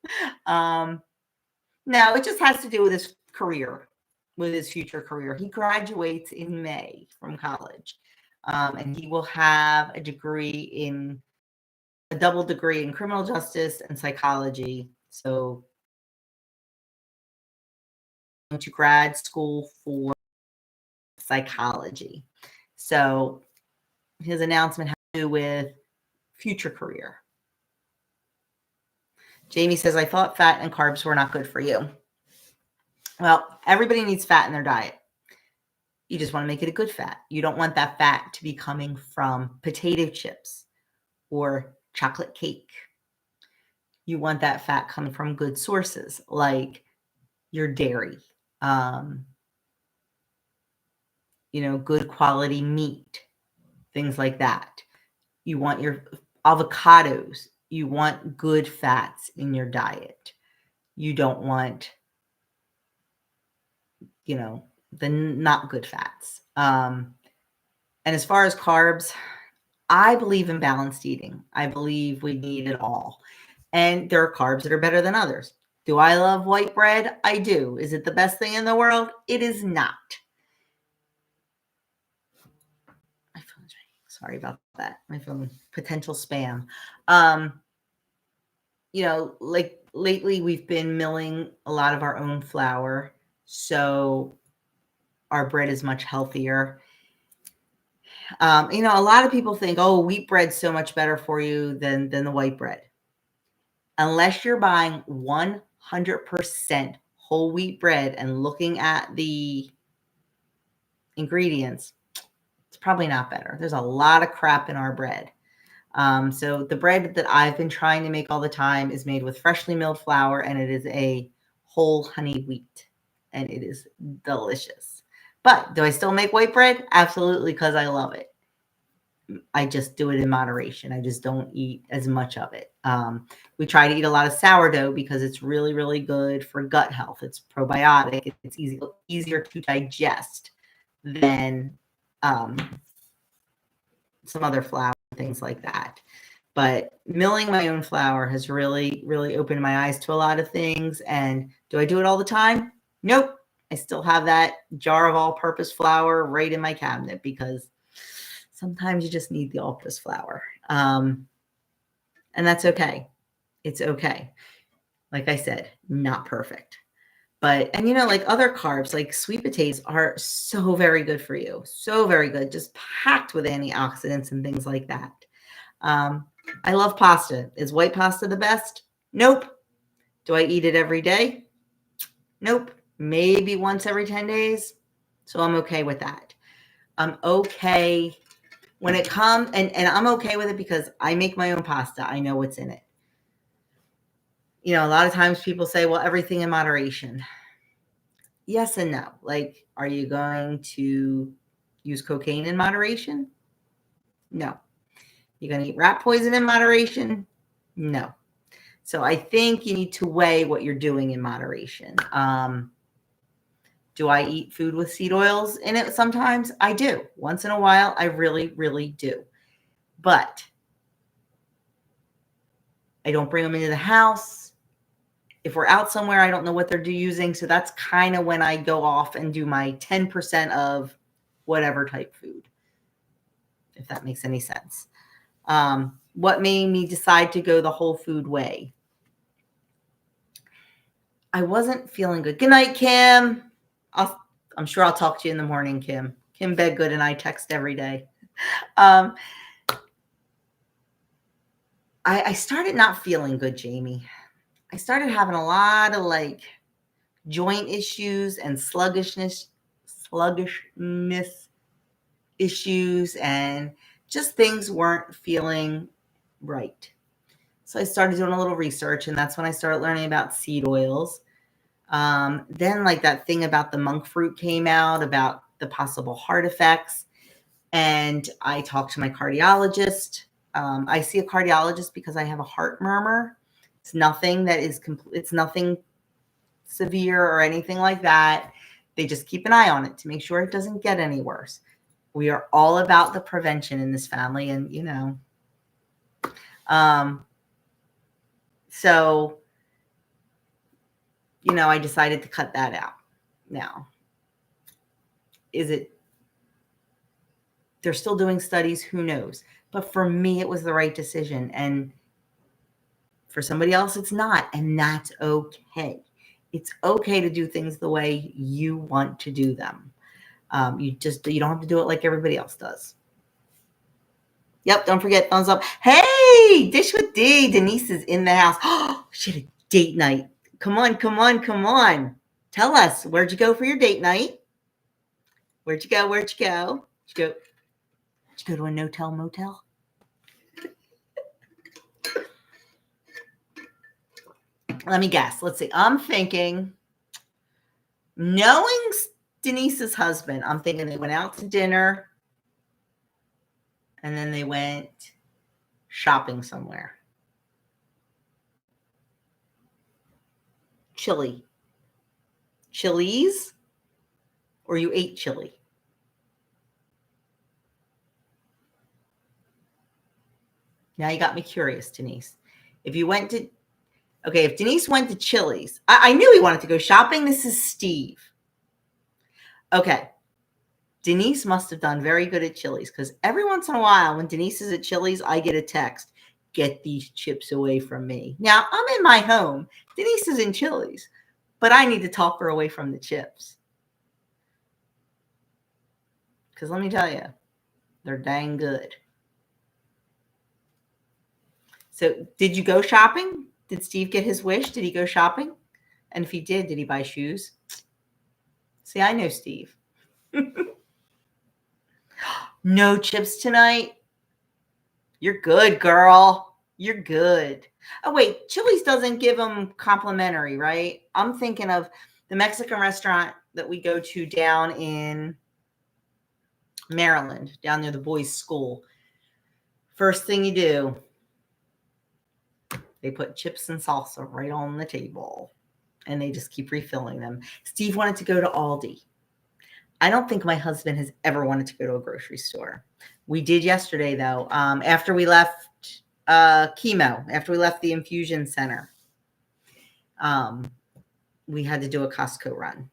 No, it just has to do with his career, with his future career. He graduates in May from college, and he will have a double degree in criminal justice and psychology. So, going to grad school for psychology. So, his announcement has to do with future career. Jamie says, I thought fat and carbs were not good for you. Well, everybody needs fat in their diet. You just want to make it a good fat. You don't want that fat to be coming from potato chips or chocolate cake. You want that fat coming from good sources like your dairy, good quality meat, things like that. You want your avocados. You want good fats in your diet. You don't want, the not good fats. And as far as carbs, I believe in balanced eating. I believe we need it all. And there are carbs that are better than others. Do I love white bread? I do. Is it the best thing in the world? It is not. My phone's ringing. Sorry about that. My phone, potential spam. Like lately we've been milling a lot of our own flour. So our bread is much healthier. A lot of people think, oh, wheat bread's so much better for you than the white bread. Unless you're buying 100% whole wheat bread and looking at the ingredients, it's probably not better. There's a lot of crap in our bread. So the bread that I've been trying to make all the time is made with freshly milled flour, and it is a whole honey wheat, and it is delicious. But do I still make white bread? Absolutely, because I love it. I just do it in moderation. I just don't eat as much of it. We try to eat a lot of sourdough because it's really, really good for gut health. It's probiotic. It's easier to digest than some other flour, things like that. But milling my own flour has really, really opened my eyes to a lot of things. And do I do it all the time? Nope. I still have that jar of all-purpose flour right in my cabinet because sometimes you just need the all-purpose flour. And that's okay. It's okay. Like I said, not perfect. But, like other carbs, like sweet potatoes are so very good for you. So very good. Just packed with antioxidants and things like that. I love pasta. Is white pasta the best? Nope. Do I eat it every day? Nope. Maybe once every 10 days. So I'm okay with that. I'm okay when it comes, and I'm okay with it because I make my own pasta. I know what's in it. A lot of times people say, well, everything in moderation. Yes and no. Like, are you going to use cocaine in moderation? No. You're going to eat rat poison in moderation? No. So I think you need to weigh what you're doing in moderation. Do I eat food with seed oils in it sometimes? I do. Once in a while, I really, really do. But I don't bring them into the house. If we're out somewhere, I don't know what they're using. So that's kind of when I go off and do my 10% of whatever type food, if that makes any sense. What made me decide to go the whole food way? I wasn't feeling good. Good night, Kim. I'm sure I'll talk to you in the morning, Kim. Kim Bedgood and I text every day. I started not feeling good, Jamie. I started having a lot of like joint issues and sluggishness issues, and just things weren't feeling right. So I started doing a little research, and that's when I started learning about seed oils. Then like that thing about the monk fruit came out about the possible heart effects. And I talked to my cardiologist. I see a cardiologist because I have a heart murmur. It's nothing that is it's nothing severe or anything like that. They just keep an eye on it to make sure it doesn't get any worse. We are all about the prevention in this family, and so I decided to cut that out. Now, they're still doing studies, who knows? But for me, it was the right decision. And for somebody else, it's not. And that's okay. It's okay to do things the way you want to do them. You don't have to do it like everybody else does. Yep, don't forget, thumbs up. Hey, Dish with D. Denise is in the house. Oh, she had a date night. Come on. Tell us, where'd you go for your date night? Where'd you go? Did you go to a no-tell motel? Let me guess. Let's see. I'm thinking, knowing Denise's husband, I'm thinking they went out to dinner and then they went shopping somewhere. Chili's? Or you ate chili? Now you got me curious, Denise. If Denise went to Chili's, I knew he wanted to go shopping. This is Steve. Okay. Denise must have done very good at Chili's, because every once in a while when Denise is at Chili's, I get a text, get these chips away from me. Now, I'm in my home. Denise is in Chili's, but I need to talk her away from the chips. Because let me tell you, they're dang good. So did you go shopping? Did Steve get his wish? Did he go shopping? And if he did he buy shoes? See, I know Steve. No chips tonight? You're good, girl. You're good. Oh, wait. Chili's doesn't give them complimentary, right? I'm thinking of the Mexican restaurant that we go to down in Maryland, down near the boys' school. First thing you do, they put chips and salsa right on the table, and they just keep refilling them. Steve wanted to go to Aldi. I don't think my husband has ever wanted to go to a grocery store. We did yesterday, though. After we left chemo, after we left the infusion center, we had to do a Costco run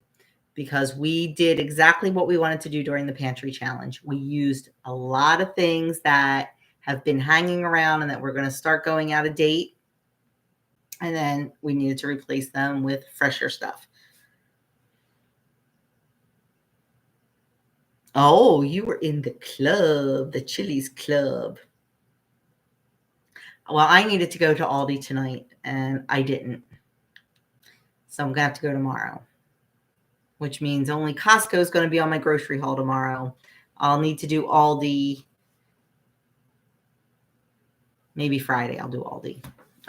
because we did exactly what we wanted to do during the pantry challenge. We used a lot of things that have been hanging around and that we're going to start going out of date. And then we needed to replace them with fresher stuff. Oh, you were in the club, the Chili's club. Well, I needed to go to Aldi tonight, and I didn't. So I'm going to have to go tomorrow, which means only Costco is going to be on my grocery haul tomorrow. I'll need to do Aldi. Maybe Friday I'll do Aldi.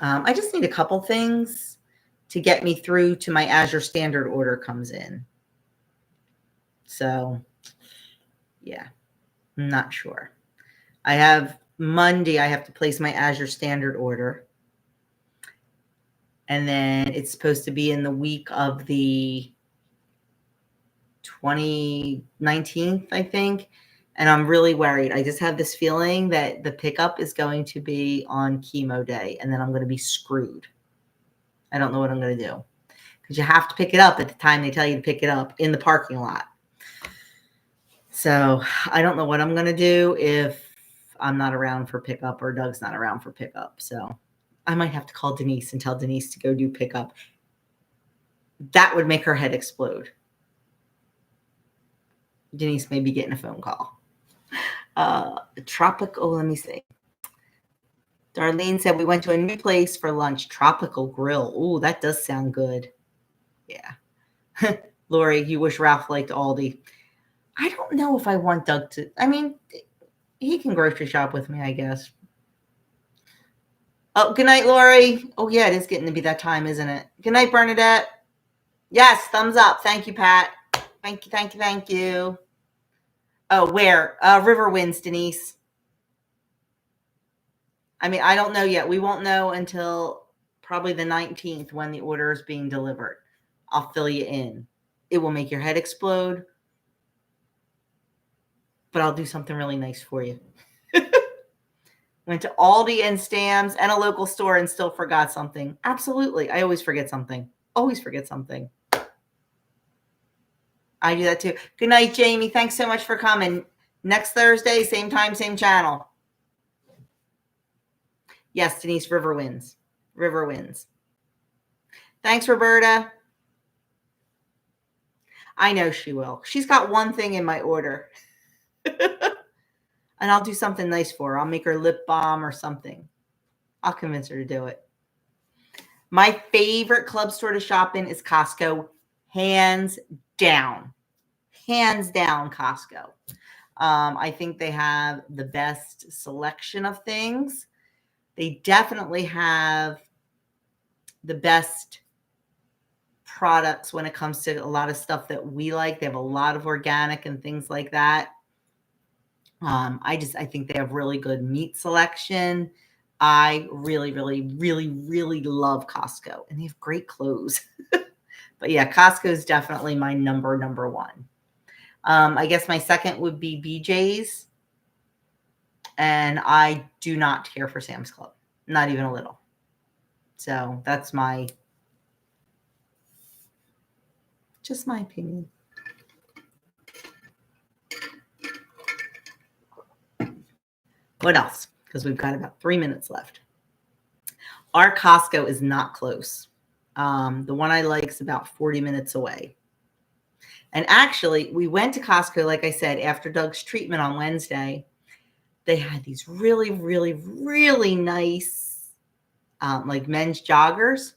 I just need a couple things to get me through to my Azure standard order comes in. So, yeah, I'm not sure. I have Monday, I have to place my Azure standard order. And then it's supposed to be in the week of the 19th, I think. And I'm really worried. I just have this feeling that the pickup is going to be on chemo day, and then I'm going to be screwed. I don't know what I'm going to do, because you have to pick it up at the time they tell you to pick it up in the parking lot. So I don't know what I'm going to do if I'm not around for pickup or Doug's not around for pickup. So I might have to call Denise and tell Denise to go do pickup. That would make her head explode. Denise may be getting a phone call. Let me see. Darlene said we went to a new place for lunch, Tropical Grill. Ooh, that does sound good. Yeah. Lori, you wish Ralph liked Aldi. I don't know if I want Doug to. I mean, he can grocery shop with me, I guess. Oh, good night, Lori. Oh, yeah, it is getting to be that time, isn't it? Good night, Bernadette. Yes, thumbs up. Thank you, Pat. Thank you, thank you, thank you. Oh, where? River Winds, Denise. I mean, I don't know yet. We won't know until probably the 19th when the order is being delivered. I'll fill you in. It will make your head explode, but I'll do something really nice for you. Went to Aldi and Stamps and a local store and still forgot something. Absolutely. I always forget something. Always forget something. I do that too. Good night, Jamie. Thanks so much for coming. Next Thursday, same time, same channel. Yes, Denise, River Winds. River Winds. Thanks, Roberta. I know she will. She's got one thing in my order. And I'll do something nice for her. I'll make her lip balm or something. I'll convince her to do it. My favorite club store to shop in is Costco. Hands down. Hands down, Costco. I think they have the best selection of things. They definitely have the best products when it comes to a lot of stuff that we like. They have a lot of organic and things like that. I think they have really good meat selection. I really, really, really, really love Costco, and they have great clothes. But yeah, Costco is definitely my number one. I guess my second would be BJ's, and I do not care for Sam's Club, not even a little. So that's just my opinion. What else? Because we've got about 3 minutes left. Our Costco is not close. The one I like is about 40 minutes away. And actually, we went to Costco, like I said, after Doug's treatment on Wednesday. They had these really, really, really nice, like men's joggers.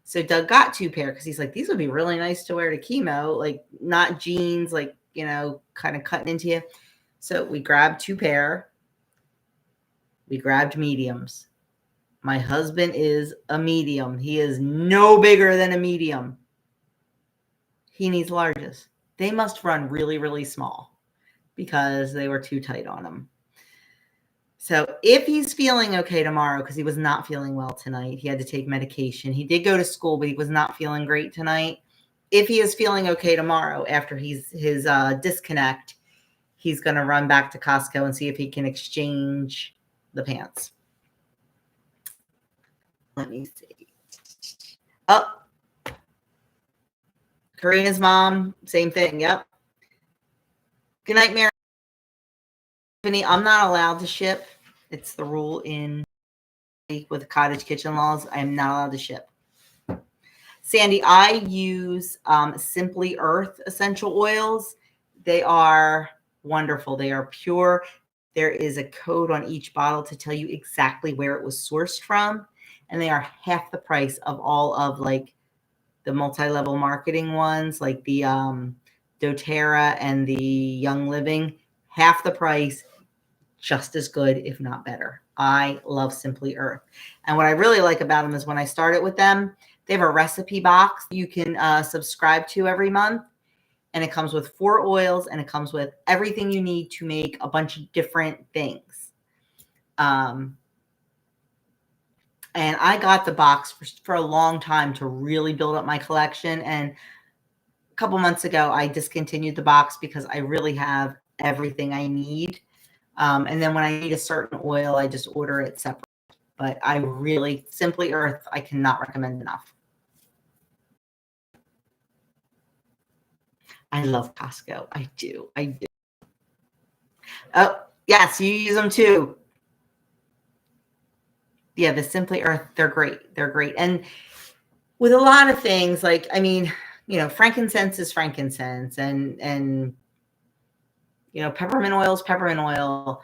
So Doug got 2 pair because he's like, these would be really nice to wear to chemo, like not jeans, like, kind of cutting into you. So we grabbed 2 pair. We grabbed mediums. My husband is a medium. He is no bigger than a medium. He needs larges. They must run really, really small because they were too tight on him. So if he's feeling okay tomorrow, because he was not feeling well tonight, he had to take medication. He did go to school, but he was not feeling great tonight. If he is feeling okay tomorrow after his disconnect, he's going to run back to Costco and see if he can exchange the pants. Let me see. Oh, Karina's mom, same thing. Yep. Good night, Mary. I'm not allowed to ship. It's the rule in with cottage kitchen laws. I am not allowed to ship. Sandy, I use Simply Earth essential oils. They are wonderful. They are pure. There is a code on each bottle to tell you exactly where it was sourced from. And they are half the price of all of like the multi-level marketing ones, like the doTERRA and the Young Living. Half the price, just as good, if not better. I love Simply Earth. And what I really like about them is when I started with them, they have a recipe box you can subscribe to every month. And it comes with 4 oils, and it comes with everything you need to make a bunch of different things. And I got the box for a long time to really build up my collection. And a couple months ago, I discontinued the box because I really have everything I need. And then when I need a certain oil, I just order it separate. But I really, Simply Earth, I cannot recommend enough. I love Costco. I do. Oh, yes, you use them too. Yeah, the Simply Earth, they're great. They're great. And with a lot of things, like, I mean, frankincense is frankincense, and peppermint oil is peppermint oil.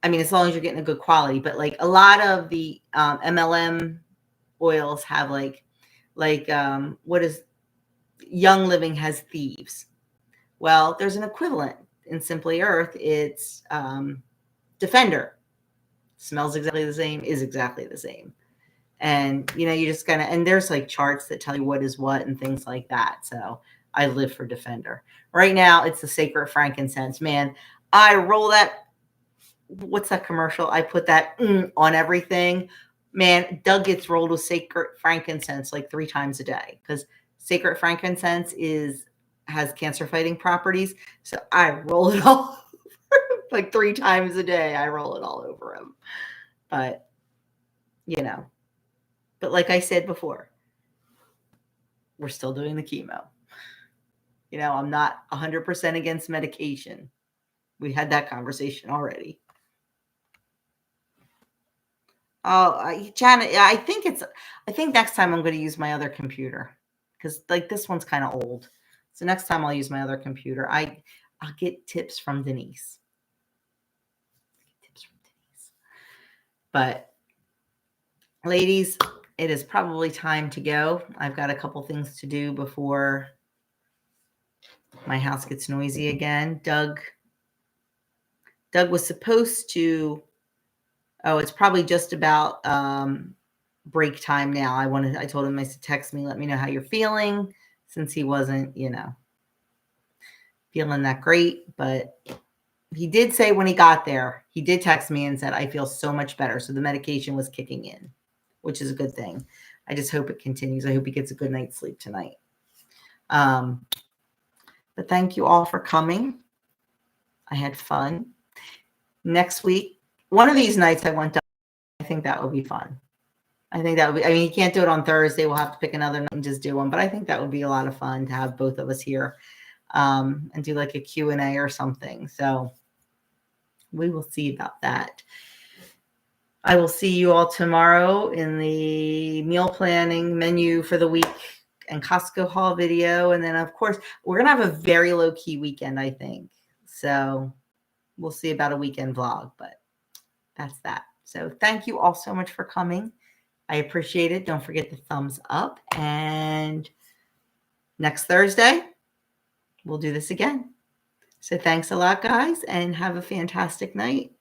I mean, as long as you're getting a good quality, but like a lot of the MLM oils have like what is Young Living has Thieves. Well, there's an equivalent in Simply Earth. It's Defender. Smells exactly the same, is exactly the same. And, you know, you just kind of, and there's like charts that tell you what is what and things like that. So I live for Defender. Right now, it's the Sacred Frankincense. Man, I roll that. What's that commercial? I put that on everything. Man, Doug gets rolled with Sacred Frankincense like 3 times a day because Sacred Frankincense has cancer fighting properties. So I roll it all like 3 times a day. I roll it all over him. But, you know, but like I said before, we're still doing the chemo. You know, I'm not 100% against medication. We had that conversation already. Oh, Janet, I think next time I'm going to use my other computer because like this one's kind of old. So next time I'll use my other computer. I'll get tips from Denise. But ladies, it is probably time to go. I've got a couple things to do before my house gets noisy again. Doug was supposed to, it's probably just about break time now. I told him, I said, text me, let me know how you're feeling, since he wasn't, you know, feeling that great. But he did say when he got there, he did text me and said, I feel so much better. So the medication was kicking in, which is a good thing. I just hope it continues. I hope he gets a good night's sleep tonight. But thank you all for coming. I had fun. Next week, one of these nights I want to, I think that would be fun. I think that would be, I mean, you can't do it on Thursday. We'll have to pick another night and just do one. But I think that would be a lot of fun to have both of us here and do like a Q&A or something. So we will see about that. I will see you all tomorrow in the meal planning menu for the week and Costco haul video. And then, of course, we're going to have a very low-key weekend, I think. So we'll see about a weekend vlog, but that's that. So thank you all so much for coming. I appreciate it. Don't forget the thumbs up. And next Thursday, we'll do this again. So thanks a lot, guys, and have a fantastic night.